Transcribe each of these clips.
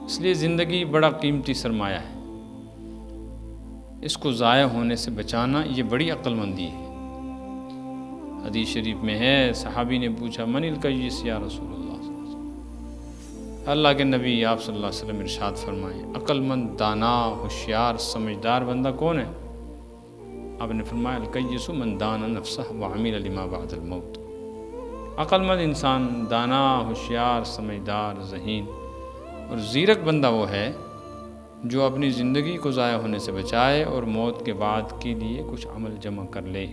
اس لیے زندگی بڑا قیمتی سرمایہ ہے، اس کو ضائع ہونے سے بچانا یہ بڑی عقل مندی ہے۔ حدیث شریف میں ہے، صحابی نے پوچھا من الکیس یا رسول اللہ، اللہ کے نبی آپ صلی اللہ علیہ وسلم ارشاد فرمائیں عقل مند، دانا، ہوشیار، سمجھدار بندہ کون ہے؟ آپ نے فرمایا الکیس من دان نفسہ وعمل لما بعد الموت۔ عقل مند انسان دانا، ہوشیار، سمجھدار، ذہین اور زیرک بندہ وہ ہے جو اپنی زندگی کو ضائع ہونے سے بچائے اور موت کے بعد کے لیے کچھ عمل جمع کر لے۔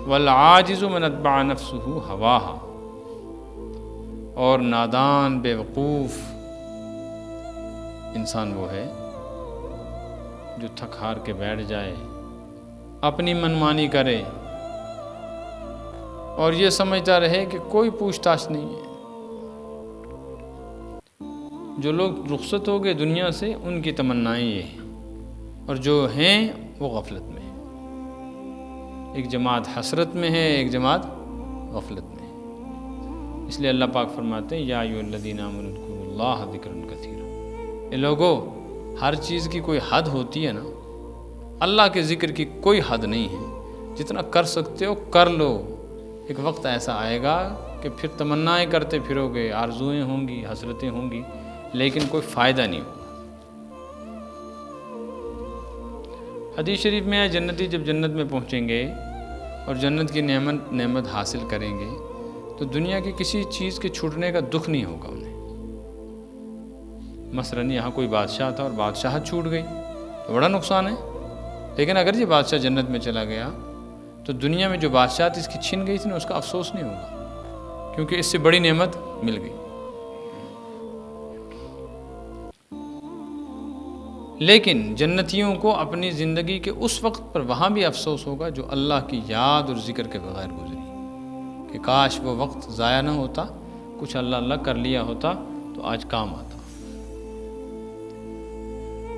والعاجز من اتبع نفسہ ہواہا، اور نادان بے وقوف انسان وہ ہے جو تھک ہار کے بیٹھ جائے، اپنی منمانی کرے اور یہ سمجھتا رہے کہ کوئی پوچھ تاچھ نہیں ہے۔ جو لوگ رخصت ہو گئے دنیا سے ان کی تمنائیں یہ ہیں، اور جو ہیں وہ غفلت میں ہیں۔ ایک جماعت حسرت میں ہے، ایک جماعت غفلت میں ہے۔ اس لیے اللہ پاک فرماتے ہیں یا ایھا الذین آمنوا اذکروا اللہ ذکرا کثیرا۔ اے لوگو، ہر چیز کی کوئی حد ہوتی ہے نا، اللہ کے ذکر کی کوئی حد نہیں ہے، جتنا کر سکتے ہو کر لو۔ ایک وقت ایسا آئے گا کہ پھر تمنائیں کرتے پھرو گے، آرزوئیں ہوں گی، حسرتیں ہوں گی، لیکن کوئی فائدہ نہیں ہوگا۔ حدیث شریف میں ہے جنتی جب جنت میں پہنچیں گے اور جنت کی نعمت حاصل کریں گے تو دنیا کی کسی چیز کے چھوٹنے کا دکھ نہیں ہوگا انہیں۔ مثلاً یہاں کوئی بادشاہ تھا اور بادشاہت چھوٹ گئی تو بڑا نقصان ہے، لیکن اگر یہ بادشاہ جنت میں چلا گیا تو دنیا میں جو بادشاہت اس کی چھن گئی تھی نا، اس کا افسوس نہیں ہوگا، کیونکہ اس سے بڑی نعمت مل گئی۔ لیکن جنتیوں کو اپنی زندگی کے اس وقت پر وہاں بھی افسوس ہوگا جو اللہ کی یاد اور ذکر کے بغیر گزری، کہ کاش وہ وقت ضائع نہ ہوتا، کچھ اللہ اللہ کر لیا ہوتا تو آج کام آتا۔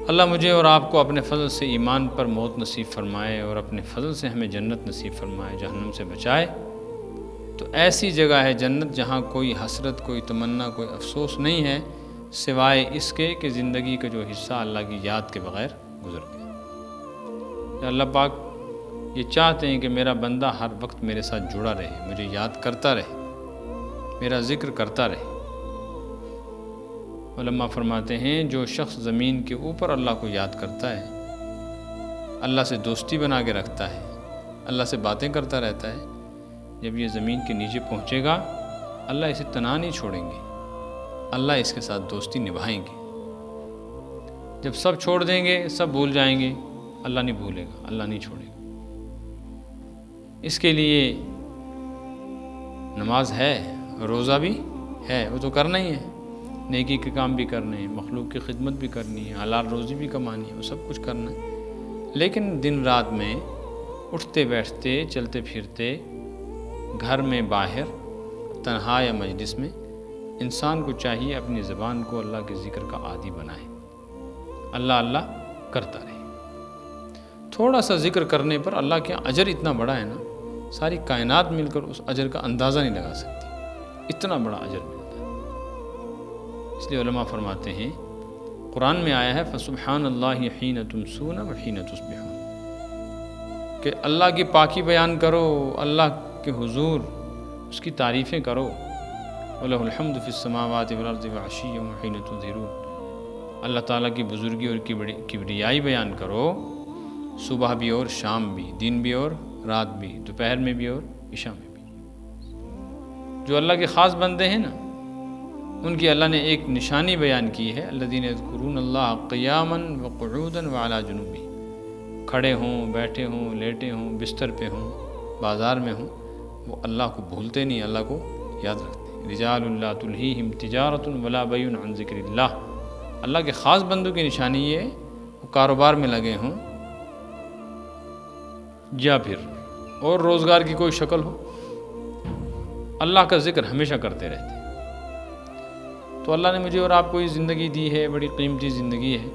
اللہ مجھے اور آپ کو اپنے فضل سے ایمان پر موت نصیب فرمائے اور اپنے فضل سے ہمیں جنت نصیب فرمائے، جہنم سے بچائے۔ تو ایسی جگہ ہے جنت جہاں کوئی حسرت، کوئی تمنا، کوئی افسوس نہیں ہے، سوائے اس کے کہ زندگی کا جو حصہ اللہ کی یاد کے بغیر گزر گیا۔ اللہ پاک یہ چاہتے ہیں کہ میرا بندہ ہر وقت میرے ساتھ جڑا رہے، مجھے یاد کرتا رہے، میرا ذکر کرتا رہے۔ علماء فرماتے ہیں جو شخص زمین کے اوپر اللہ کو یاد کرتا ہے، اللہ سے دوستی بنا کے رکھتا ہے، اللہ سے باتیں کرتا رہتا ہے، جب یہ زمین کے نیچے پہنچے گا اللہ اسے تنہا نہیں چھوڑیں گے، اللہ اس کے ساتھ دوستی نبھائیں گے۔ جب سب چھوڑ دیں گے، سب بھول جائیں گے، اللہ نہیں بھولے گا، اللہ نہیں چھوڑے گا۔ اس کے لیے نماز ہے، روزہ بھی ہے، وہ تو کرنا ہی ہے، نیکی کے کام بھی کرنے ہیں، مخلوق کی خدمت بھی کرنی ہے، حلال روزی بھی کمانی ہے، وہ سب کچھ کرنا ہے۔ لیکن دن رات میں اٹھتے بیٹھتے، چلتے پھرتے، گھر میں باہر، تنہا یا مجلس میں، انسان کو چاہیے اپنی زبان کو اللہ کے ذکر کا عادی بنائے، اللہ اللہ کرتا رہے۔ تھوڑا سا ذکر کرنے پر اللہ کے اجر اتنا بڑا ہے نا، ساری کائنات مل کر اس اجر کا اندازہ نہیں لگا سکتی، اتنا بڑا اجر ملتا ہے۔ اس لیے علماء فرماتے ہیں، قرآن میں آیا ہے فسبحان اللہ حین تمسون وحین تصبحون، کہ اللہ کی پاکی بیان کرو، اللہ کے حضور اس کی تعریفیں کرو، وَلَهُ الْحَمْدُ فِي السَّمَاوَاتِ وَالْأَرْضِ وَعَشِيًّا وَحِينَ تُظْهِرُونَ، اللہ تعالیٰ کی بزرگی اور کبریائی بیان کرو، صبح بھی اور شام بھی، دن بھی اور رات بھی، دوپہر میں بھی اور عشاء میں بھی۔ جو اللہ کے خاص بندے ہیں نا، ان کی اللہ نے ایک نشانی بیان کی ہے، الذین یذکرون اللہ قیاما وقعودا وعلی جنوبہم، کھڑے ہوں، بیٹھے ہوں، لیٹے ہوں، بستر پہ ہوں، بازار میں ہوں، وہ اللہ کو بھولتے نہیں، اللہ کو یاد رکھتے ہیں۔ رجال لا تلہیہم تجارۃ ولا بیع عن ذکر اللہ، اللہ کے خاص بندوں کی نشانی یہ ہے وہ کاروبار میں لگے ہوں یا پھر اور روزگار کی کوئی شکل ہو، اللہ کا ذکر ہمیشہ کرتے رہتے ہیں۔ تو اللہ نے مجھے اور آپ کو یہ زندگی دی ہے، بڑی قیمتی زندگی ہے،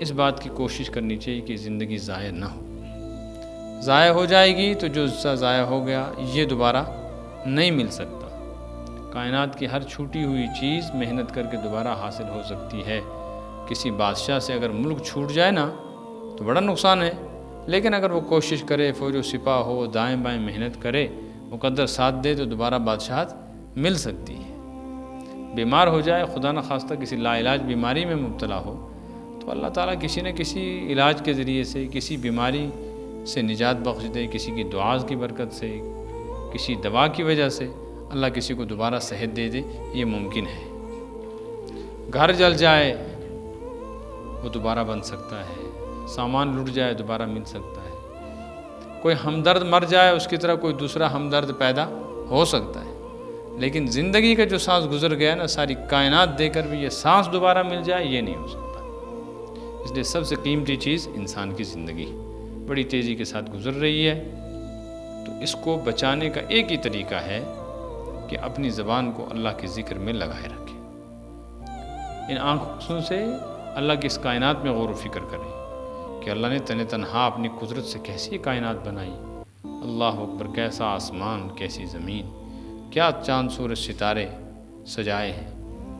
اس بات کی کوشش کرنی چاہیے کہ زندگی ضائع نہ ہو۔ ضائع ہو جائے گی تو جو حصہ ضائع ہو گیا یہ دوبارہ نہیں مل سکتا۔ کائنات کی ہر چھوٹی ہوئی چیز محنت کر کے دوبارہ حاصل ہو سکتی ہے۔ کسی بادشاہ سے اگر ملک چھوٹ جائے نا تو بڑا نقصان ہے، لیکن اگر وہ کوشش کرے، فوج و سپاہ ہو، دائیں بائیں محنت کرے، مقدر ساتھ دے تو دوبارہ بادشاہت مل سکتی ہے۔ بیمار ہو جائے، خدا نہ خواستہ کسی لا علاج بیماری میں مبتلا ہو، تو اللہ تعالیٰ کسی نہ کسی علاج کے ذریعے سے کسی بیماری سے نجات بخش دے، کسی کی دعا کی برکت سے، کسی دوا کی وجہ سے اللہ کسی کو دوبارہ صحت دے دے، یہ ممکن ہے۔ گھر جل جائے وہ دوبارہ بن سکتا ہے، سامان لٹ جائے دوبارہ مل سکتا ہے، کوئی ہمدرد مر جائے اس کی طرح کوئی دوسرا ہمدرد پیدا ہو سکتا ہے، لیکن زندگی کا جو سانس گزر گیا نا، ساری کائنات دے کر بھی یہ سانس دوبارہ مل جائے، یہ نہیں ہو سکتا۔ اس لیے سب سے قیمتی چیز انسان کی زندگی بڑی تیزی کے ساتھ گزر رہی ہے، تو اس کو بچانے کا ایک ہی طریقہ ہے کہ اپنی زبان کو اللہ کے ذکر میں لگائے رکھیں، ان آنکھوں سے اللہ کی اس کائنات میں غور و فکر کریں کہ اللہ نے تن تنہا اپنی قدرت سے کیسی کائنات بنائی، اللہ اکبر، کیسا آسمان، کیسی زمین، کیا چاند سورج ستارے سجائے ہیں،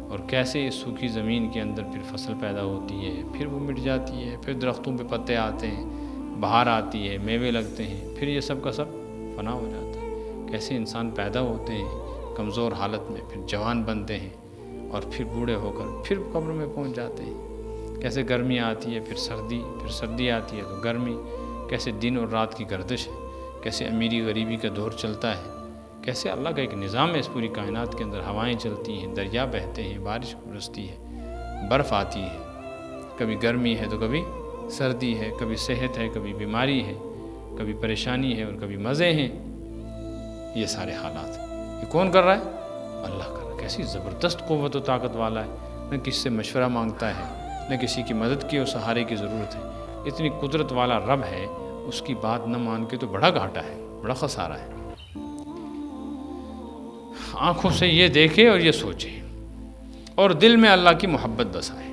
اور کیسے اس سوکھی زمین کے اندر پھر فصل پیدا ہوتی ہے، پھر وہ مٹ جاتی ہے، پھر درختوں پہ پتے آتے ہیں، بہار آتی ہے، میوے لگتے ہیں، پھر یہ سب کا سب فنا ہو جاتا ہے۔ کیسے انسان پیدا ہوتے ہیں کمزور حالت میں، پھر جوان بنتے ہیں، اور پھر بوڑھے ہو کر پھر قبر میں پہنچ جاتے ہیں۔ کیسے گرمی آتی ہے، پھر سردی آتی ہے تو گرمی، کیسے دن اور رات کی گردش ہے، کیسے امیری غریبی کا دور چلتا ہے، کیسے اللہ کا ایک نظام ہے اس پوری کائنات کے اندر، ہوائیں چلتی ہیں، دریا بہتے ہیں، بارش برستی ہے، برف آتی ہے، کبھی گرمی ہے تو کبھی سردی ہے، کبھی صحت ہے، کبھی بیماری ہے، کبھی پریشانی ہے اور کبھی مزے ہیں۔ یہ سارے حالات یہ کون کر رہا ہے؟ اللہ کر رہا ہے۔ کیسی زبردست قوت و طاقت والا ہے، نہ کسی سے مشورہ مانگتا ہے، نہ کسی کی مدد کی اور سہارے کی ضرورت ہے، اتنی قدرت والا رب ہے، اس کی بات نہ مان کے تو بڑا گھاٹا ہے، بڑا خسارہ ہے۔ آنکھوں سے یہ دیکھے اور یہ سوچے، اور دل میں اللہ کی محبت بسائے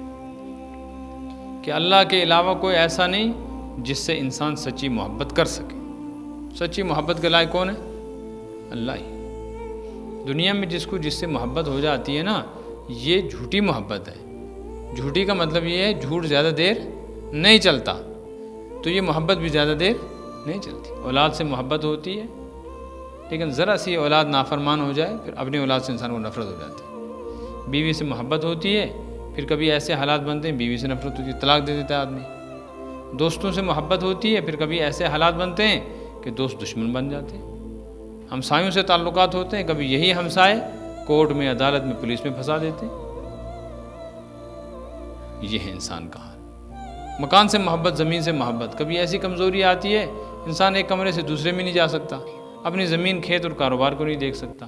کہ اللہ کے علاوہ کوئی ایسا نہیں جس سے انسان سچی محبت کر سکے۔ سچی محبت کے لائق کون ہے؟ اللہ ہی۔ دنیا میں جس سے محبت ہو جاتی ہے نا، یہ جھوٹی محبت ہے۔ جھوٹی کا مطلب یہ ہے جھوٹ زیادہ دیر نہیں چلتا، تو یہ محبت بھی زیادہ دیر نہیں چلتی۔ اولاد سے محبت ہوتی ہے، لیکن ذرا سی اولاد نافرمان ہو جائے پھر اپنی اولاد سے انسان کو نفرت ہو جاتی ہے۔ بیوی سے محبت ہوتی ہے، پھر کبھی ایسے حالات بنتے ہیں بیوی سے نفرت ہوتی ہے، طلاق دے دیتا ہے آدمی۔ دوستوں سے محبت ہوتی ہے، پھر کبھی ایسے حالات بنتے ہیں کہ دوست دشمن بن جاتے ہیں۔ ہمسایوں سے تعلقات ہوتے ہیں، کبھی یہی ہمسائے کورٹ میں، عدالت میں، پولیس میں پھنسا دیتے ہیں۔ یہ ہے انسان کا حال۔ مکان سے محبت، زمین سے محبت، کبھی ایسی کمزوری آتی ہے انسان ایک کمرے سے دوسرے میں نہیں جا سکتا، اپنی زمین، کھیت اور کاروبار کو نہیں دیکھ سکتا۔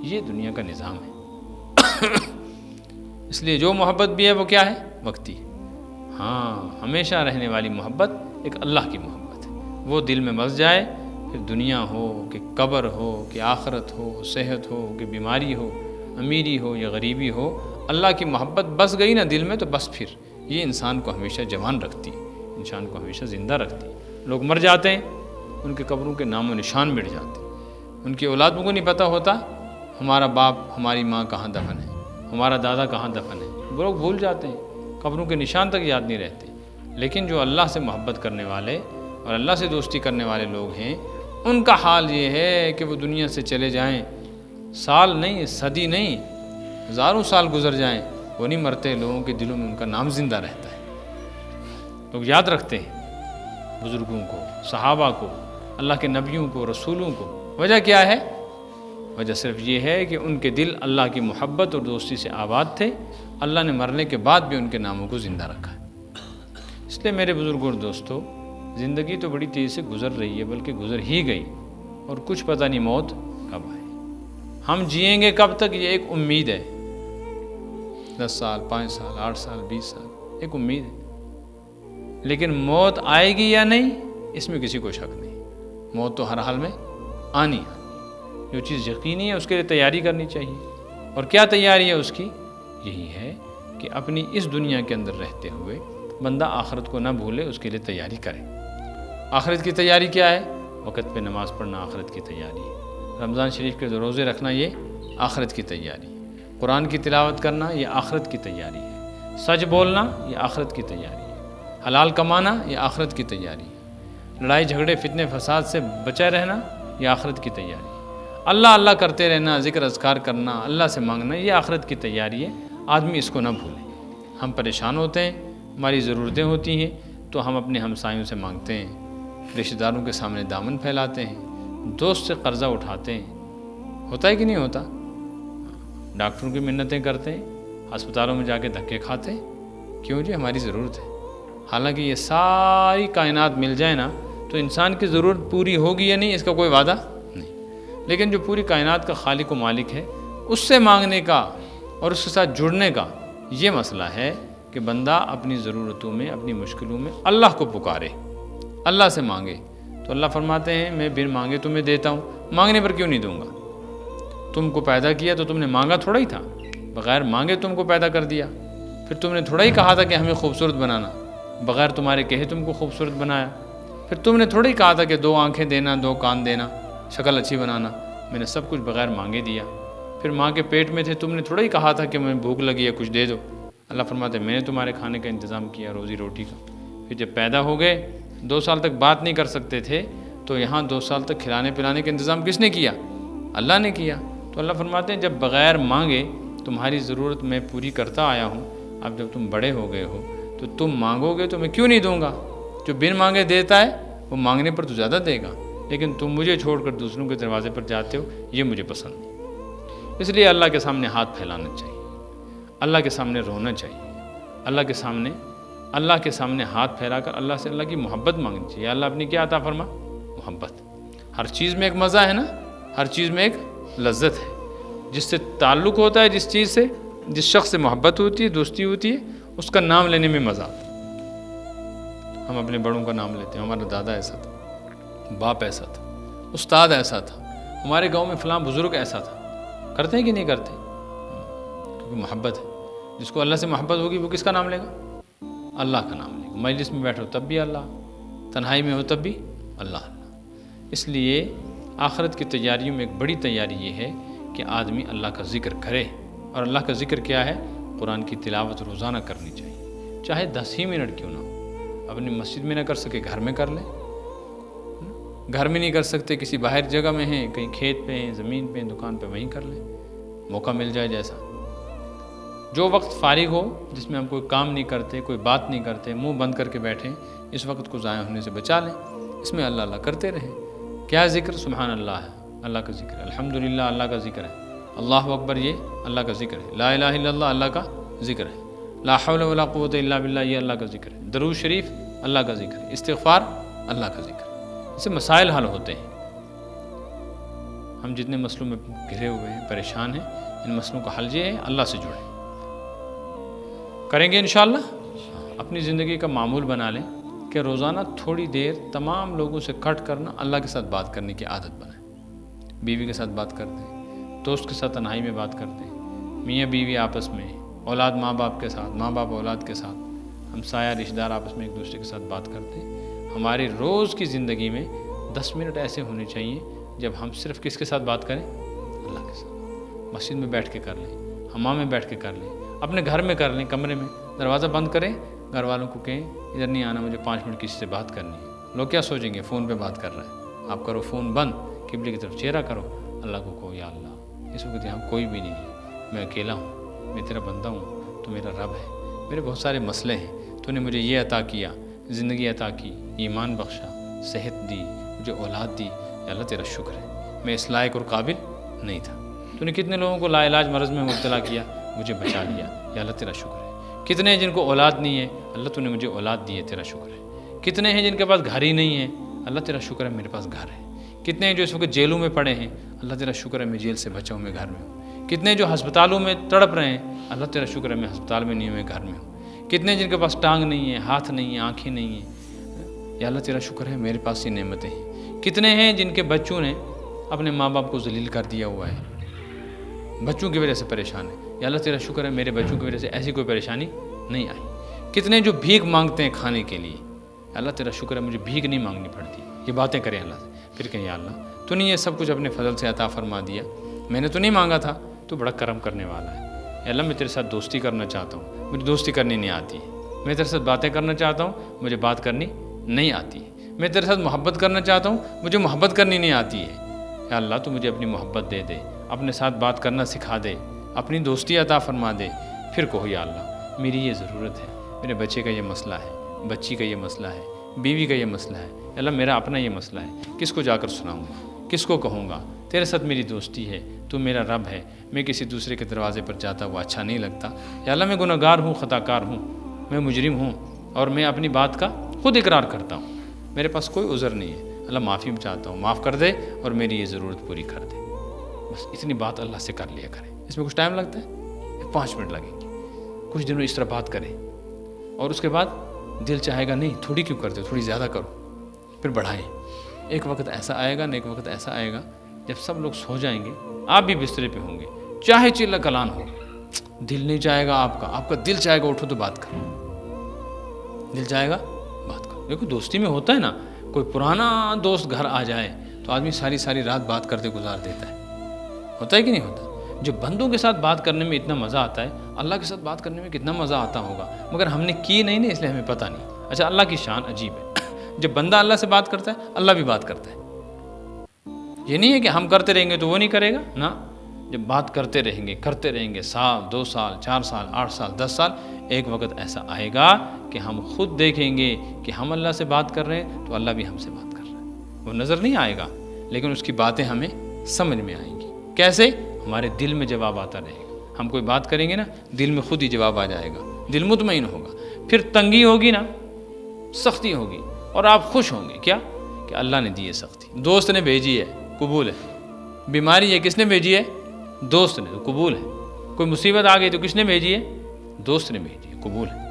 یہ دنیا کا نظام ہے۔ اس لیے جو محبت بھی ہے وہ کیا ہے؟ وقتی۔ ہاں، ہمیشہ رہنے والی محبت ایک اللہ کی محبت ہے، وہ دل میں بس جائے، پھر دنیا ہو کہ قبر ہو کہ آخرت ہو، صحت ہو کہ بیماری ہو، امیری ہو یا غریبی ہو، اللہ کی محبت بس گئی نا دل میں تو بس پھر یہ انسان کو ہمیشہ جوان رکھتی ہے، انسان کو ہمیشہ زندہ رکھتی ہے۔ لوگ مر جاتے ہیں، ان کے قبروں کے نام و نشان مٹ جاتے ہیں، ان کی اولادوں کو نہیں پتہ ہوتا ہمارا باپ، ہماری ماں کہاں دفن ہے، ہمارا دادا کہاں دفن ہے، وہ لوگ بھول جاتے ہیں، قبروں کے نشان تک یاد نہیں رہتے۔ لیکن جو اللہ سے محبت کرنے والے اور اللہ سے دوستی کرنے والے لوگ ہیں، ان کا حال یہ ہے کہ وہ دنیا سے چلے جائیں، سال نہیں، صدی نہیں، ہزاروں سال گزر جائیں، وہ نہیں مرتے، لوگوں کے دلوں میں ان کا نام زندہ رہتا ہے۔ لوگ یاد رکھتے ہیں بزرگوں کو، صحابہ کو، اللہ کے نبیوں کو، رسولوں کو۔ وجہ کیا ہے؟ وجہ صرف یہ ہے کہ ان کے دل اللہ کی محبت اور دوستی سے آباد تھے، اللہ نے مرنے کے بعد بھی ان کے ناموں کو زندہ رکھا ہے۔ اس لیے میرے بزرگوں اور دوستو، زندگی تو بڑی تیزی سے گزر رہی ہے، بلکہ گزر ہی گئی، اور کچھ پتہ نہیں موت کب آئے، ہم جئیں گے کب تک، یہ ایک امید ہے۔ 10 سال، 5 سال، 8 سال، 20 سال، ایک امید ہے، لیکن موت آئے گی یا نہیں اس میں کسی کو شک نہیں۔ موت تو ہر حال میں آنی ہے، جو چیز یقینی ہے اس کے لیے تیاری کرنی چاہیے۔ اور کیا تیاری ہے اس کی؟ یہی ہے کہ اپنی اس دنیا کے اندر رہتے ہوئے بندہ آخرت کو نہ بھولے، اس کے لیے تیاری کرے۔ آخرت کی تیاری کیا ہے؟ وقت پہ نماز پڑھنا آخرت کی تیاری ہے۔ رمضان شریف کے روزے رکھنا یہ آخرت کی تیاری ہے، قرآن کی تلاوت کرنا یہ آخرت کی تیاری ہے، سچ بولنا یہ آخرت کی تیاری ہے، حلال کمانا یہ آخرت کی تیاری ہے، لڑائی جھگڑے فتنے فساد سے بچے رہنا یہ آخرت کی تیاری ہے، اللہ اللہ کرتے رہنا، ذکر اذکار کرنا، اللہ سے مانگنا یہ آخرت کی تیاری ہے۔ آدمی اس کو نہ بھولے۔ ہم پریشان ہوتے ہیں، ہماری ضرورتیں ہوتی ہیں تو ہم اپنے ہمسایوں سے مانگتے ہیں، رشتہ داروں کے سامنے دامن پھیلاتے ہیں، دوست سے قرضہ اٹھاتے ہیں، ہوتا ہے کہ نہیں ہوتا؟ ڈاکٹروں کی منتیں کرتے ہیں، ہسپتالوں میں جا کے دھکے کھاتے ہیں، کیوں جی؟ ہماری ضرورت ہے۔ حالانکہ یہ ساری کائنات مل جائے نا تو انسان کی ضرورت پوری ہوگی یا نہیں اس کا کوئی وعدہ نہیں، لیکن جو پوری کائنات کا خالق و مالک ہے اس سے مانگنے کا اور اس کے ساتھ جڑنے کا یہ مسئلہ ہے کہ بندہ اپنی ضرورتوں میں، اپنی مشکلوں میں اللہ کو پکارے، اللہ سے مانگے، تو اللہ فرماتے ہیں میں بن مانگے تمہیں دیتا ہوں، مانگنے پر کیوں نہیں دوں گا؟ تم کو پیدا کیا تو تم نے مانگا تھوڑا ہی تھا، بغیر مانگے تم کو پیدا کر دیا، پھر تم نے تھوڑا ہی کہا تھا کہ ہمیں خوبصورت بنانا، بغیر تمہارے کہے تم کو خوبصورت بنایا، پھر تم نے تھوڑا ہی کہا تھا کہ 2 آنکھیں دینا، 2 کان دینا، شکل اچھی بنانا، میں نے سب کچھ بغیر مانگے دیا، پھر ماں کے پیٹ میں تھے تم نے تھوڑا ہی کہا تھا کہ مجھے بھوک لگی ہے کچھ دے دو، اللہ فرماتے ہیں میں نے تمہارے کھانے کا انتظام کیا، روزی روٹی کا، پھر جب پیدا ہو گئے 2 سال تک بات نہیں کر سکتے تھے تو یہاں 2 سال تک کھلانے پلانے کا انتظام کس نے کیا؟ اللہ نے کیا۔ تو اللہ فرماتے ہیں جب بغیر مانگے تمہاری ضرورت میں پوری کرتا آیا ہوں، اب جب تم بڑے ہو گئے ہو تو تم مانگو گے تو میں کیوں نہیں دوں گا؟ جو بن مانگے دیتا ہے وہ مانگنے پر تو زیادہ دے گا، لیکن تم مجھے چھوڑ کر دوسروں کے دروازے پر جاتے ہو، یہ مجھے پسند نہیں۔ اس لیے اللہ کے سامنے ہاتھ پھیلانا چاہیے، اللہ کے سامنے رونا چاہیے، اللہ کے سامنے ہاتھ پھیلا کر اللہ سے اللہ کی محبت مانگنی چاہیے۔ اللہ اپنی کیا عطا فرما؟ محبت۔ ہر چیز میں ایک مزہ ہے نا، ہر چیز میں ایک لذت ہے، جس سے تعلق ہوتا ہے، جس چیز سے، جس شخص سے محبت ہوتی ہے، دوستی ہوتی ہے، اس کا نام لینے میں مزہ آتا ہے۔ ہم اپنے بڑوں کا نام لیتے ہیں، ہمارا دادا ایسا تھا، باپ ایسا تھا، استاد ایسا تھا، ہمارے گاؤں میں فلاں بزرگ ایسا تھا، کرتے ہیں کہ نہیں کرتے؟ کیونکہ محبت ہے۔ جس کو اللہ سے محبت ہوگی وہ کس کا نام لے گا؟ اللہ کا نام لے گا۔ مجلس میں بیٹھو تب بھی اللہ، تنہائی میں ہو تب بھی اللہ۔ اس لیے آخرت کی تیاریوں میں ایک بڑی تیاری یہ ہے کہ آدمی اللہ کا ذکر کرے، اور اللہ کا ذکر کیا ہے؟ قرآن کی تلاوت روزانہ کرنی چاہیے، چاہے 10 ہی منٹ کیوں نہ ہو۔ اپنی مسجد میں نہ کر سکے گھر میں کر لیں، گھر میں نہیں کر سکتے کسی باہر جگہ میں ہیں، کہیں کھیت پہ ہیں، زمین پہ ہیں، دکان پہ، وہیں کر لیں، موقع مل جائے جیسا۔ جو وقت فارغ ہو جس میں ہم کوئی کام نہیں کرتے، کوئی بات نہیں کرتے، منہ بند کر کے بیٹھیں، اس وقت کو ضائع ہونے سے بچا لیں، اس میں اللہ اللہ کرتے رہیں۔ کیا ذکر؟ سبحان اللہ ہے، اللہ کا ذکر ہے، الحمدللہ اللہ کا ذکر ہے، اللہ اکبر یہ اللہ کا ذکر ہے، لا الہ الا اللہ اللہ کا ذکر ہے، لا حول ولا قوت الا باللہ یہ اللہ کا ذکر ہے، درود شریف اللہ کا ذکر ہے، استغفار اللہ کا ذکر ہے۔ اس سے مسائل حل ہوتے ہیں۔ ہم جتنے مسئلوں میں گھرے ہوئے ہیں، پریشان ہیں، ان مسئلوں کا حل یہ ہے اللہ سے جڑیں، کریں گے انشاءاللہ۔ اپنی زندگی کا معمول بنا لیں کہ روزانہ تھوڑی دیر تمام لوگوں سے کٹ کرنا، اللہ کے ساتھ بات کرنے کی عادت بنائیں۔ بیوی کے ساتھ بات کرتے ہیں، دوست کے ساتھ تنہائی میں بات کرتے ہیں، میاں بیوی آپس میں، اولاد ماں باپ کے ساتھ، ماں باپ اولاد کے ساتھ، ہمسایہ رشتہ دار آپس میں ایک دوسرے کے ساتھ بات کرتے ہیں۔ ہماری روز کی زندگی میں 10 منٹ ایسے ہونے چاہیے جب ہم صرف کس کے ساتھ بات کریں؟ اللہ کے ساتھ۔ مسجد میں بیٹھ کے کر لیں، حمام میں بیٹھ کے کر لیں، اپنے گھر میں کر لیں، کمرے میں دروازہ بند کریں، گھر والوں کو کہیں ادھر نہیں آنا، مجھے 5 منٹ کسی سے بات کرنی ہے۔ لوگ کیا سوچیں گے؟ فون پہ بات کر رہے ہیں۔ آپ کرو فون بند، قبلے کی طرف چہرہ کرو، اللہ کو کہو یا اللہ اس وقت یہاں کوئی بھی نہیں ہے، میں اکیلا ہوں، میں تیرا بندہ ہوں، تو میرا رب ہے، میرے بہت سارے مسئلے ہیں، تو نے مجھے یہ عطا کیا، زندگی عطا کی، ایمان بخشا، صحت دی، مجھے اولاد دی، یا اللہ تیرا شکر ہے، میں اس لائق اور قابل نہیں تھا، تو نے کتنے لوگوں کو لا علاج مرض میں مبتلا کیا، مجھے بچا لیا، یا اللہ تیرا شکر ہے۔ کتنے ہیں جن کو اولاد نہیں ہے، اللہ تو نے مجھے اولاد دی ہے، تیرا شکر ہے۔ کتنے ہیں جن کے پاس گھر ہی نہیں ہے، اللہ تیرا شکر ہے میرے پاس گھر ہے۔ کتنے ہیں جو اس وقت جیلوں میں پڑے ہیں، اللہ تیرا شکر ہے میں جیل سے بچا ہوں، میں گھر میں ہوں۔ کتنے جو ہسپتالوں میں تڑپ رہے ہیں، اللہ تیرا شکر ہے میں ہسپتال میں نہیں ہوں، میں گھر میں ہوں۔ کتنے جن کے پاس ٹانگ نہیں ہے، ہاتھ نہیں ہے، آنکھیں نہیں ہیں، یا اللہ تیرا شکر ہے میرے پاس یہ نعمتیں ہیں۔ کتنے ہیں جن کے بچوں نے اپنے ماں باپ کو ذلیل کر دیا ہوا ہے، بچوں کی وجہ سے پریشان ہے، یا اللہ تیرا شکر ہے میرے بچوں کی وجہ سے ایسی کوئی پریشانی نہیں آئی۔ کتنے جو بھیک مانگتے ہیں کھانے کے لیے، اللہ تیرا شکر ہے مجھے بھیک نہیں مانگنی پڑتی، یہ باتیں کریں اللہ سے، پھر کہیں یا اللہ تو نے یہ سب کچھ اپنے فضل سے عطا فرما دیا، میں نے تو نہیں مانگا تھا، تو بڑا کرم کرنے والا ہے. اے اللہ میں تیرے ساتھ دوستی کرنا چاہتا ہوں, مجھے دوستی کرنی نہیں آتی ہے. میں تیرے ساتھ باتیں کرنا چاہتا ہوں, مجھے بات کرنی نہیں آتی ہے. میں تیرے ساتھ محبت کرنا چاہتا ہوں, مجھے محبت کرنی نہیں آتی ہے. اے اللہ تو مجھے اپنی محبت دے دے, اپنے ساتھ بات کرنا سکھا دے, اپنی دوستی عطا فرما دے. پھر کہو یا اللہ میری یہ ضرورت ہے, میرے بچے کا یہ مسئلہ ہے, بچی کا یہ مسئلہ ہے, بیوی کا یہ مسئلہ ہے. اللہ میرا اپنا یہ مسئلہ ہے, کس کو جا کر سناؤں گا, کس کو کہوں گا. تیرے ساتھ میری دوستی ہے, تو میرا رب ہے, میں کسی دوسرے کے دروازے پر جاتا وہ اچھا نہیں لگتا. یا اللہ میں گناہ گار ہوں, خطا کار ہوں, میں مجرم ہوں, اور میں اپنی بات کا خود اقرار کرتا ہوں. میرے پاس کوئی عذر نہیں ہے. اللہ معافی چاہتا ہوں, معاف کر دے اور میری یہ ضرورت پوری کر دے. بس اتنی بات اللہ سے کر لیا کرے. اس میں کچھ ٹائم لگتا ہے, 5 منٹ لگیں گے. کچھ دنوں اس طرح بات کریں, اور اس کے بعد دل چاہے گا نہیں تھوڑی کیوں کرتے, تھوڑی زیادہ کرو, پھر بڑھائیں. ایک وقت ایسا آئے گا, ایک وقت ایسا آئے گا جب سب لوگ سو جائیں گے, آپ بھی بسترے پہ ہوں گے, چاہے چیلا کلان ہو, دل نہیں چاہے گا آپ کا دل چاہے گا اٹھو تو بات کرو, دل چاہے گا بات کرو. دیکھو دوستی میں ہوتا ہے نا, کوئی پرانا دوست گھر آ جائے تو آدمی ساری رات بات کرتے گزار دیتا ہے. ہوتا ہے کہ نہیں ہوتا؟ جو بندوں کے ساتھ بات کرنے میں اتنا مزہ آتا ہے, اللہ کے ساتھ بات کرنے میں کتنا مزہ آتا ہوگا, مگر ہم نے کی نہیں نا, اس لیے ہمیں پتہ نہیں. اچھا اللہ کی شان عجیب ہے, جب بندہ اللہ سے بات کرتا ہے اللہ بھی بات کرتا ہے. یہ نہیں ہے کہ ہم کرتے رہیں گے تو وہ نہیں کرے گا نا. جب بات کرتے رہیں گے سال 2 سال 4 سال 8 سال 10 سال, ایک وقت ایسا آئے گا کہ ہم خود دیکھیں گے کہ ہم اللہ سے بات کر رہے ہیں تو اللہ بھی ہم سے بات کر رہا ہے. وہ نظر نہیں آئے گا لیکن اس کی باتیں ہمیں سمجھ میں آئیں گی. کیسے؟ ہمارے دل میں جواب آتا رہے گا. ہم کوئی بات کریں گے نا, دل میں خود ہی جواب آ جائے گا, دل مطمئن ہوگا. پھر تنگی ہوگی نا, سختی ہوگی, اور آپ خوش ہوں گے. کیا کہ اللہ نے دی ہے سختی, دوست نے بھیجی ہے, قبول ہے. بیماری ہے, کس نے بھیجی ہے؟ دوست نے, تو قبول ہے. کوئی مصیبت آ گئی تو کس نے بھیجی ہے؟ دوست نے بھیجی ہے, قبول ہے.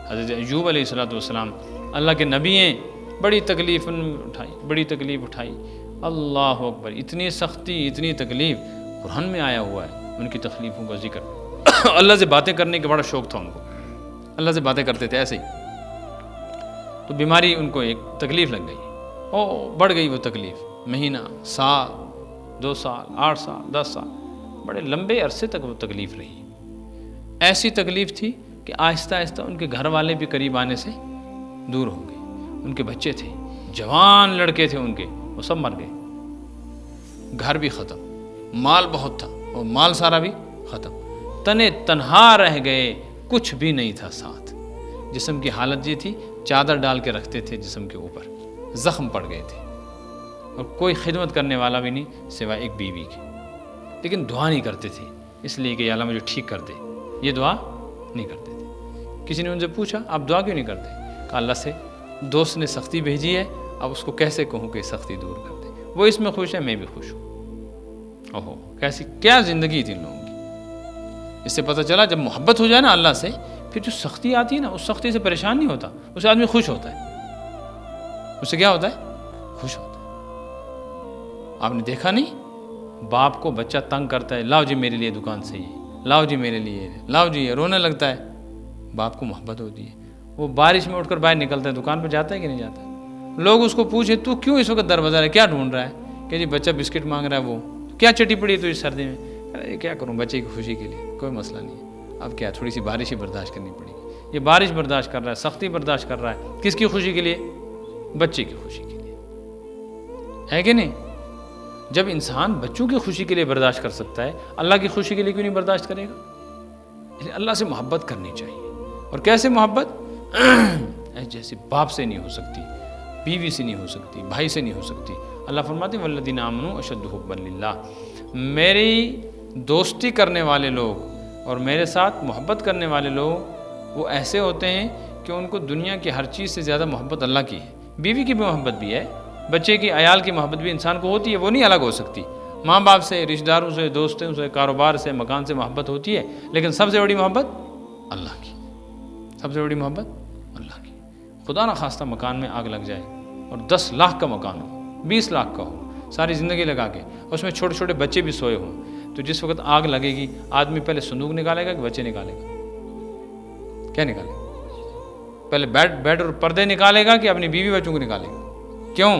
حضرت ایوب علیہ السلام اللہ کے نبی ہیں, بڑی تکلیف اٹھائی. اللہ اکبر, اتنی سختی, اتنی تکلیف قرآن میں آیا ہوا ہے. ان کی تکلیفوں کا ذکر. اللہ سے باتیں کرنے کا بڑا شوق تھا ان کو, اللہ سے باتیں کرتے تھے ایسے ہی. تو بیماری ان کو ایک تکلیف لگ گئی, بڑھ گئی وہ تکلیف. مہینہ, سال, 2 سال, 8 سال, 10 سال, بڑے لمبے عرصے تک وہ تکلیف رہی. ایسی تکلیف تھی کہ آہستہ آہستہ ان کے گھر والے بھی قریب آنے سے دور ہو گئے. ان کے بچے تھے, جوان لڑکے تھے ان کے, وہ سب مر گئے. گھر بھی ختم, مال بہت تھا اور مال سارا بھی ختم. تنے تنہا رہ گئے, کچھ بھی نہیں تھا ساتھ. جسم کی حالت یہ تھی, چادر ڈال کے رکھتے تھے جسم کے اوپر, زخم پڑ گئے تھے, اور کوئی خدمت کرنے والا بھی نہیں سوائے ایک بیوی کی. لیکن دعا نہیں کرتے تھے, اس لیے کہ یا اللہ مجھے ٹھیک کر دے, یہ دعا نہیں کرتے تھے. کسی نے ان سے پوچھا آپ دعا کیوں نہیں کرتے؟ کہ اللہ سے دوست نے سختی بھیجی ہے, اب اس کو کیسے کہوں کہ سختی دور کر دے. وہ اس میں خوش ہے, میں بھی خوش ہوں. اوہو, کیسی کیا زندگی تھی ان لوگوں کی. اس سے پتہ چلا جب محبت ہو جائے نا اللہ سے, پھر جو سختی آتی ہے نا, اس سختی سے پریشان نہیں ہوتا, اسے آدمی خوش ہوتا ہے. اسے کیا ہوتا ہے؟ خوش ہوتا ہے. آپ نے دیکھا نہیں, باپ کو بچہ تنگ کرتا ہے, لاؤ جی میرے لیے دکان سے یہ, لاؤ جی میرے لیے, لاؤ جی, رونے لگتا ہے. باپ کو محبت ہوتی ہے. وہ بارش میں اٹھ کر باہر نکلتا ہے, دکان پہ جاتا ہے کہ نہیں جاتا؟ لوگ اس کو پوچھیں تو کیوں اس وقت در بازار ہے, کیا ڈھونڈ رہا ہے؟ کہ جی بچہ بسکٹ مانگ رہا ہے, وہ کیا چٹی پڑی ہے تو اس سردی میں. ارے کیا کروں, بچے کی خوشی کے لیے, کوئی مسئلہ نہیں ہے. اب کیا, تھوڑی سی بارش ہی برداشت کرنی پڑے گی. یہ بارش برداشت کر رہا ہے, سختی برداشت کر رہا ہے, کس کی خوشی کے لیے؟ بچے کی خوشی کے لیے, ہے کہ نہیں؟ جب انسان بچوں کی خوشی کے لیے برداشت کر سکتا ہے, اللہ کی خوشی کے لیے کیوں نہیں برداشت کرے گا؟ اللہ سے محبت کرنی چاہیے. اور کیسے محبت؟ جیسے باپ سے نہیں ہو سکتی, بیوی سے نہیں ہو سکتی, بھائی سے نہیں ہو سکتی. اللہ فرماتے ہیں والذین آمنوا اشد حبا للہ, میری دوستی کرنے والے لوگ اور میرے ساتھ محبت کرنے والے لوگ وہ ایسے ہوتے ہیں کہ ان کو دنیا کی ہر چیز سے زیادہ محبت اللہ کی ہے. بیوی کی بھی محبت بھی ہے, بچے کی, عیال کی محبت بھی انسان کو ہوتی ہے, وہ نہیں الگ ہو سکتی. ماں باپ سے, رشتہ داروں سے, دوستوں سے, کاروبار سے, مکان سے محبت ہوتی ہے, لیکن سب سے بڑی محبت اللہ کی. سب سے بڑی محبت اللہ کی. خدا نہ خواستہ مکان میں آگ لگ جائے اور 10 لاکھ کا مکان ہو, 20 لاکھ کا ہو, ساری زندگی لگا کے, اس میں چھوٹے چھوٹے بچے بھی سوئے ہوں, تو جس وقت آگ لگے گی آدمی پہلے صندوق نکالے گا کہ بچے نکالے گا؟ کیا نکالے گا؟ پہلے بیڈ اور پردے نکالے گا کہ اپنی بیوی بچوں کو نکالے گا؟ کیوں؟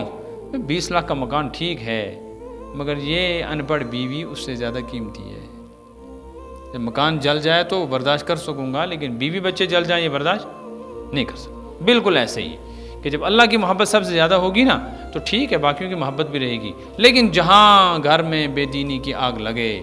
20 لاکھ کا مکان ٹھیک ہے, مگر یہ ان پڑھ بیوی اس سے زیادہ قیمتی ہے. جب مکان جل جائے تو برداشت کر سکوں گا، لیکن بیوی بچے جل جائیں یہ برداشت نہیں کر سکتا۔ بالکل ایسے ہی کہ جب اللہ کی محبت سب سے زیادہ ہوگی نا تو ٹھیک ہے، باقیوں کی محبت بھی رہے گی، لیکن جہاں گھر میں بے دینی کی آگ لگے،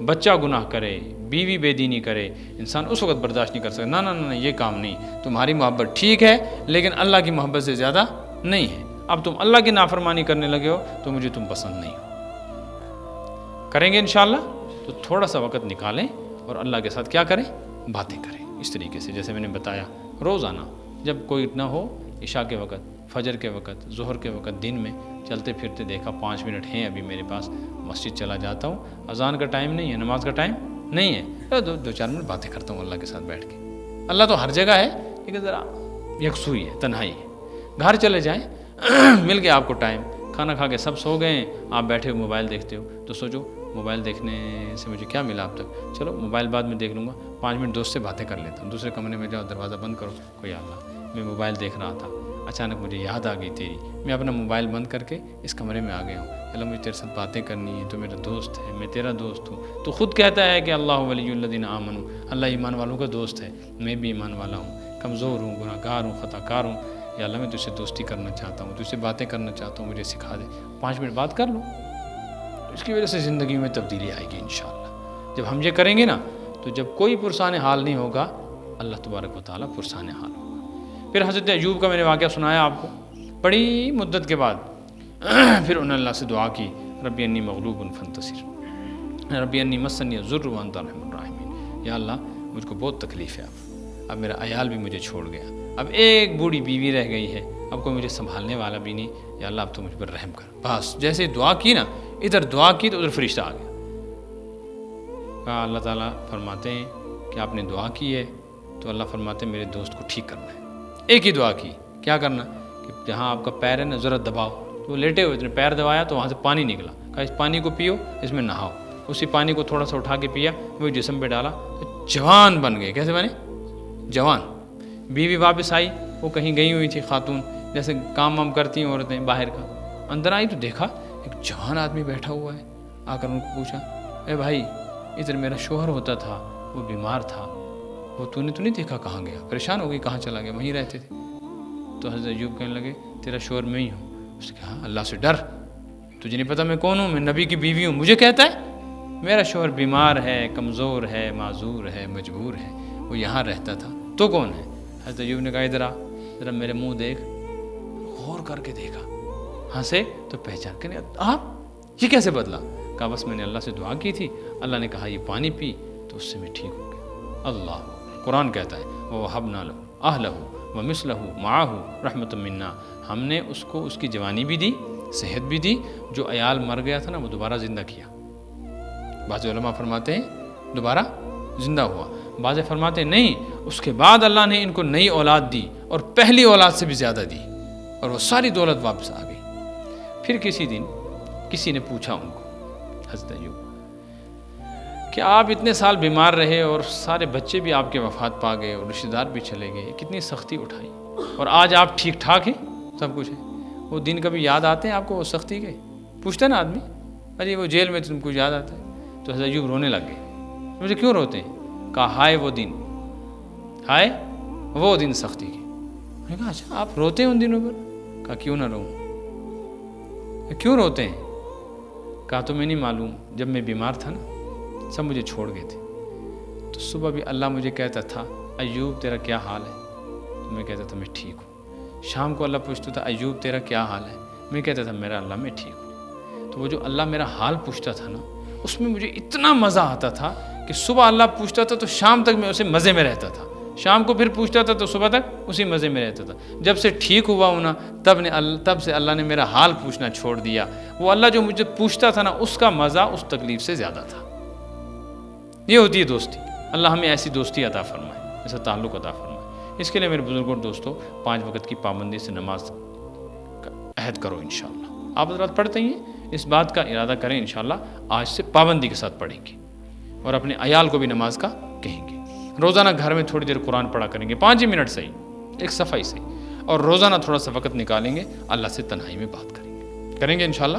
بچہ گناہ کرے، بیوی بے دینی کرے، انسان اس وقت برداشت نہیں کر سکتا۔ نہ نہ نہ، یہ کام نہیں، تمہاری محبت ٹھیک ہے لیکن اللہ کی محبت سے زیادہ نہیں ہے، اب تم اللہ کی نافرمانی کرنے لگے ہو تو مجھے تم پسند نہیں ہو۔ کریں گے انشاءاللہ، تو تھوڑا سا وقت نکالیں اور اللہ کے ساتھ کیا کریں، باتیں کریں اس طریقے سے جیسے میں نے بتایا۔ روزانہ جب کوئی نہ ہو، عشاء کے وقت، فجر کے وقت، ظہر کے وقت، دن میں چلتے پھرتے دیکھا 5 منٹ ہیں ابھی میرے پاس، مسجد چلا جاتا ہوں، اذان کا ٹائم نہیں ہے، نماز کا ٹائم نہیں ہے، دو 4 منٹ باتیں کرتا ہوں اللہ کے ساتھ بیٹھ کے۔ اللہ تو ہر جگہ ہے لیکن ذرا یکسوئی ہے، تنہائی ہے۔ گھر چلے جائیں، مل گیا آپ کو ٹائم، کھانا کھا کے سب سو گئے ہیں، آپ بیٹھے ہو موبائل دیکھتے ہو، تو سوچو موبائل دیکھنے سے مجھے کیا ملا اب تک، چلو موبائل بعد میں دیکھ لوں گا، 5 منٹ دوست سے باتیں کر لیتا ہوں، دوسرے کمرے میں جاؤ، دروازہ بند کرو، کوئی اللہ میں موبائل دیکھ رہا تھا، اچانک مجھے یاد آ گئی تیری، میں اپنا موبائل بند کر کے اس کمرے میں آ گیا ہوں، اللہ مجھے تیرے ساتھ باتیں کرنی ہے، تو میرا دوست ہے، میں تیرا دوست ہوں، تو خود کہتا ہے کہ اللہ ولی الذین آمنوا، اللہ ایمان والوں کا دوست ہے، میں بھی ایمان والا ہوں، کمزور ہوں، گناہ گار ہوں، خطا کار ہوں، یا اللہ میں تجھ سے دوستی کرنا چاہتا ہوں، تجھ سے باتیں کرنا چاہتا ہوں، مجھے سکھا دے، 5 منٹ بات کر لو، اس کی وجہ سے زندگی میں تبدیلی آئے گی انشاءاللہ۔ جب ہم یہ کریں گے نا تو جب کوئی پرسان حال نہیں ہوگا، اللہ تبارک و تعالیٰ پرسان حال ہوگا۔ پھر حضرت ایوب کا میں نے واقعہ سنایا آپ کو، بڑی مدت کے بعد پھر انہوں نے اللہ سے دعا کی، ربی انی مغلوب فانتصر، ربی انی مسنی الضر وانت ارحم الراحمین، یا اللہ مجھ کو بہت تکلیف ہے، اب میرا عیال بھی مجھے چھوڑ گیا، اب ایک بوڑھی بیوی رہ گئی ہے، اب کوئی مجھے سنبھالنے والا بھی نہیں، یا اللہ اب تو مجھ پر رحم کر۔ بس جیسے دعا کی نا، ادھر دعا کی تو ادھر فرشتہ آ گیا، کہا اللہ تعالیٰ فرماتے ہیں کہ آپ نے دعا کی ہے تو اللہ فرماتے ہیں میرے دوست کو ٹھیک کرنا ہے۔ ایک ہی دعا کی، کیا کرنا کہ جہاں آپ کا پیر ہے نا ذرا دباؤ، تو وہ لیٹے ہوئے نے پیر دبایا تو وہاں سے پانی نکلا، کہا اس پانی کو پیو، اس میں نہاؤ، اسی پانی کو تھوڑا سا اٹھا کے پیا، وہ جسم پہ ڈالا تو جوان بن گئے۔ کیسے بنے؟ جوان۔ بیوی واپس آئی، وہ کہیں گئی ہوئی تھی خاتون، جیسے کام وام کرتی ہیں عورتیں باہر کا، اندر آئی تو دیکھا ایک جوان آدمی بیٹھا ہوا ہے، آ کر ان کو پوچھا اے بھائی ادھر میرا شوہر ہوتا تھا، وہ بیمار تھا، وہ تو نہیں دیکھا کہاں گیا؟ پریشان ہو گئی کہاں چلا گیا، وہیں رہتے تھے۔ تو حضرت ایوب کہنے لگے تیرا شوہر میں ہی ہوں۔ اس نے کہا اللہ سے ڈر، تجھے نہیں پتا میں کون ہوں؟ میں نبی کی بیوی ہوں، مجھے کہتا ہے میرا شوہر بیمار ہے، کمزور ہے، معذور ہے، مجبور ہے، وہ یہاں رہتا تھا، تو کون ہے؟ حضرت ایوب نے کہا ادھر آ، ذرا میرے منہ دیکھ، غور کر کے دیکھا، ہنسے تو پہچان کہ آپ یہ کیسے بدلا؟ کہا بس میں نے اللہ سے دعا کی تھی، اللہ نے کہا یہ پانی پی تو اس سے میں ٹھیک ہو گیا۔ اللہ قرآن کہتا ہے وَوَهَبْنَا لَهُ أَهْلَهُ وَمِثْلَهُ مَعَهُ رَحْمَةً مِنَّا، ہم نے اس کو اس کی جوانی بھی دی، صحت بھی دی، جو عیال مر گیا تھا نا وہ دوبارہ زندہ کیا۔ بعض علماء فرماتے ہیں دوبارہ زندہ ہوا، بعض فرماتے ہیں نہیں، اس کے بعد اللہ نے ان کو نئی اولاد دی اور پہلی اولاد سے بھی زیادہ دی، اور وہ ساری دولت واپس آ گئی۔ پھر کسی دن کسی نے پوچھا ان کو حضرت ایوب کہ آپ اتنے سال بیمار رہے اور سارے بچے بھی آپ کے وفات پا گئے اور رشتہ دار بھی چلے گئے، کتنی سختی اٹھائی، اور آج آپ ٹھیک ٹھاک ہیں، سب کچھ ہے، وہ دن کبھی یاد آتے ہیں آپ کو وہ سختی کے؟ پوچھتا ہے نا آدمی، ارے وہ جیل میں تم کو یاد آتا ہے؟ تو حضرت ایوب رونے لگ گئے۔ مجھے کیوں روتے ہیں؟ کہا ہائے وہ دن، ہائے وہ دن سختی کے۔ میں نے کہا اچھا آپ روتے ہیں ان دنوں پر؟ کہا کیوں نہ روؤں، کیوں روتے ہیں؟ کہا تمہیں نہیں معلوم جب میں بیمار تھا نا سب مجھے چھوڑ گئے تھے، تو صبح بھی اللہ مجھے کہتا تھا ایوب تیرا کیا حال ہے، تو میں کہتا تھا میں ٹھیک ہوں۔ شام کو اللہ پوچھتا تھا ایوب تیرا کیا حال ہے، میں کہتا تھا میرا اللہ میں ٹھیک ہوں۔ تو وہ جو اللہ میرا حال پوچھتا تھا نا اس میں مجھے اتنا مزہ آتا تھا کہ صبح اللہ پوچھتا تھا تو شام تک میں اسے مزے میں رہتا تھا، شام کو پھر پوچھتا تھا تو صبح تک اسی مزے میں رہتا تھا۔ جب سے ٹھیک ہوا ہوں نا تب سے اللہ نے میرا حال پوچھنا چھوڑ دیا۔ وہ اللہ جو مجھے پوچھتا تھا نا اس کا مزہ اس تکلیف سے زیادہ تھا۔ یہ ہوتی ہے دوستی، اللہ ہمیں ایسی دوستی عطا فرمائے، ایسا تعلق عطا فرمائے۔ اس کے لیے میرے بزرگوں دوستوں 5 وقت کی پابندی سے نماز کا عہد کرو انشاءاللہ۔ آپ حضرات پڑھتے ہیں، اس بات کا ارادہ کریں انشاءاللہ آج سے پابندی کے ساتھ پڑھیں گے، اور اپنے عیال کو بھی نماز کا کہیں گے۔ روزانہ گھر میں تھوڑی دیر قرآن پڑھا کریں گے، 5 ہی منٹ صحیح، ایک صفحہ ہی صحیح، اور روزانہ تھوڑا سا وقت نکالیں گے، اللہ سے تنہائی میں بات کریں گے انشاءاللہ۔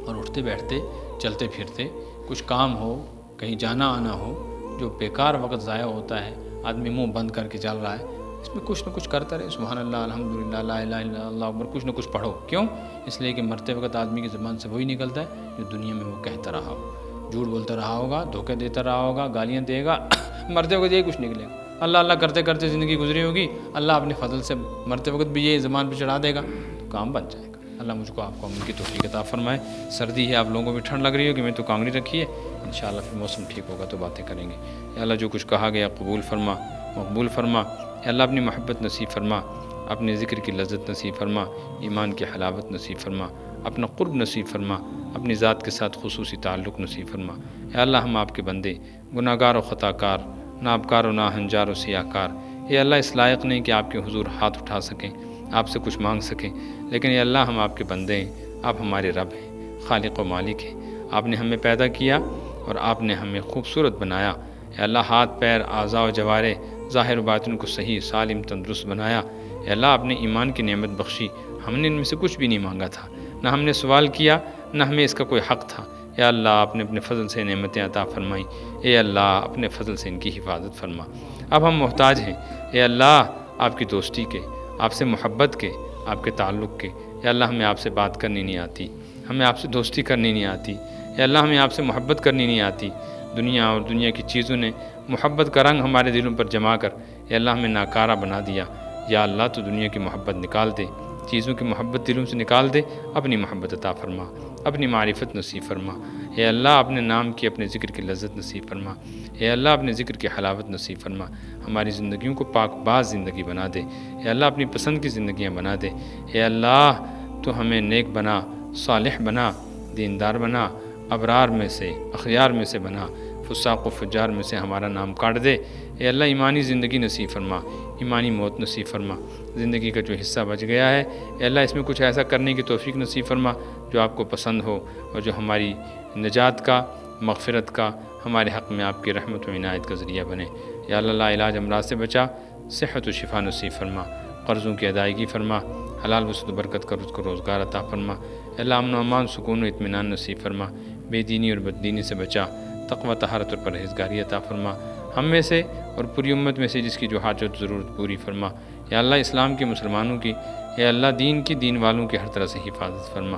اور اٹھتے بیٹھتے چلتے پھرتے کچھ کام ہو، کہیں جانا آنا ہو جو بیکار وقت ضائع ہوتا ہے، آدمی منہ بند کر کے چل رہا ہے، اس میں کچھ نہ کچھ کرتا رہے، سبحان اللہ، الحمدللہ، لا الہ الا اللہ اکبر، کچھ نہ کچھ پڑھو۔ کیوں؟ اس لیے کہ مرتے وقت آدمی کی زبان سے وہی نکلتا ہے جو دنیا میں وہ کہتا رہا ہو، جھوٹ بولتا رہا ہوگا، دھوکے دیتا رہا ہوگا، گالیاں دے گا، مرتے وقت یہی کچھ نکلے گا۔ اللہ اللہ کرتے کرتے زندگی گزری ہوگی، اللہ اپنے فضل سے مرتے وقت بھی یہ زبان پہ چڑھا دے گا تو کام بن جائے گا۔ اللہ مجھ کو آپ کو عمل کی توفیق عطا فرمائے۔ سردی ہے، آپ لوگوں کو بھی ٹھنڈ لگ رہی ہوگی، میں تو کانگڑی رکھی ہے، انشاءاللہ پھر موسم ٹھیک ہوگا تو باتیں کریں گے۔ یا اللہ جو کچھ کہا گیا قبول فرما، مقبول فرما۔ یا اللہ اپنی محبت نصیب فرما، اپنے ذکر کی لذت نصیب فرما، ایمان کی حلاوت نصیب فرما، اپنا قرب نصیب فرما، اپنی ذات کے ساتھ خصوصی تعلق نصیب فرما۔ اے اللہ ہم آپ کے بندے، گناہ گار و خطا کار، نابکار و ناہنجار و سیاہ کار، اے اللہ اس لائق نہیں کہ آپ کے حضور ہاتھ اٹھا سکیں، آپ سے کچھ مانگ سکیں، لیکن اے اللہ ہم آپ کے بندے ہیں، آپ ہمارے رب ہیں، خالق و مالک ہیں۔ آپ نے ہمیں پیدا کیا اور آپ نے ہمیں خوبصورت بنایا۔ اے اللہ ہاتھ پیر اعضاء و جوارے ظاہر و باطن کو صحیح سالم تندرست بنایا۔ اے اللہ آپ نے ایمان کی نعمت بخشی، ہم نے ان میں سے کچھ بھی نہیں مانگا تھا، نہ ہم نے سوال کیا، نہ ہمیں اس کا کوئی حق تھا۔ اے اللہ آپ نے اپنے فضل سے نعمتیں عطا فرمائیں، اے اللہ اپنے فضل سے ان کی حفاظت فرما۔ اب ہم محتاج ہیں، اے اللہ آپ کی دوستی کے، آپ سے محبت کے، آپ کے تعلق کے۔ اے اللہ ہمیں آپ سے بات کرنی نہیں آتی، ہمیں آپ سے دوستی کرنی نہیں آتی، اے اللہ ہمیں آپ سے محبت کرنی نہیں آتی۔ دنیا اور دنیا کی چیزوں نے محبت کا رنگ ہمارے دلوں پر جما کر اے اللہ ہمیں ناکارہ بنا دیا۔ یا اللہ تو دنیا کی محبت نکال دے، چیزوں کی محبت دلوں سے نکال دے، اپنی محبت عطا فرما، اپنی معرفت نصیب فرما۔ اے اللہ اپنے نام کی، اپنے ذکر کی لذت نصیب فرما، اے اللہ اپنے ذکر کی حلاوت نصیب فرما، ہماری زندگیوں کو پاک باز زندگی بنا دے، اے اللہ اپنی پسند کی زندگیاں بنا دے۔ اے اللہ تو ہمیں نیک بنا، صالح بنا، دیندار بنا، ابرار میں سے، اخیار میں سے بنا، فساق و فجار میں سے ہمارا نام کاٹ دے۔ اے اللہ ایمانی زندگی نصیب فرما، ایمانی موت نصیب فرما۔ زندگی کا جو حصہ بچ گیا ہے اے اللہ اس میں کچھ ایسا کرنے کی توفیق نصیب فرما جو آپ کو پسند ہو اور جو ہماری نجات کا، مغفرت کا، ہمارے حق میں آپ کی رحمت و عنایت کا ذریعہ بنے۔ یا اللہ لا علاج امراض سے بچا، صحت و شفا نصیب فرما، قرضوں کی ادائیگی فرما، حلال وسط و برکت کا رزق و روزگار عطا فرما۔ اے اللہ امن و امان، سکون و اطمینان نصیب فرما، بے دینی اور بددینی سے بچا، تقوی، طہارت اور پرہیزگاری عطا فرما، ہم میں سے اور پوری امت میں سے جس کی جو حاجت ضرورت پوری فرما۔ یا اللہ اسلام کے، مسلمانوں کی، اے اللہ دین کی، دین والوں کی ہر طرح سے حفاظت فرما۔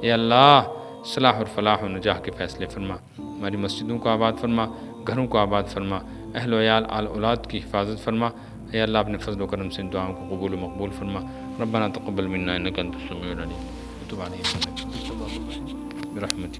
اے اللہ صلاح اور فلاح و نجاح کے فیصلے فرما، ہماری مسجدوں کو آباد فرما، گھروں کو آباد فرما، اہل و عیال آل اولاد کی حفاظت فرما۔ اے اللہ اپنے فضل و کرم سے ان دعاؤں کو قبول و مقبول فرما۔ ربنا تقبل منا انک انت السمیع العلیم وتب علینا انک انت التواب الرحیم برحمتک۔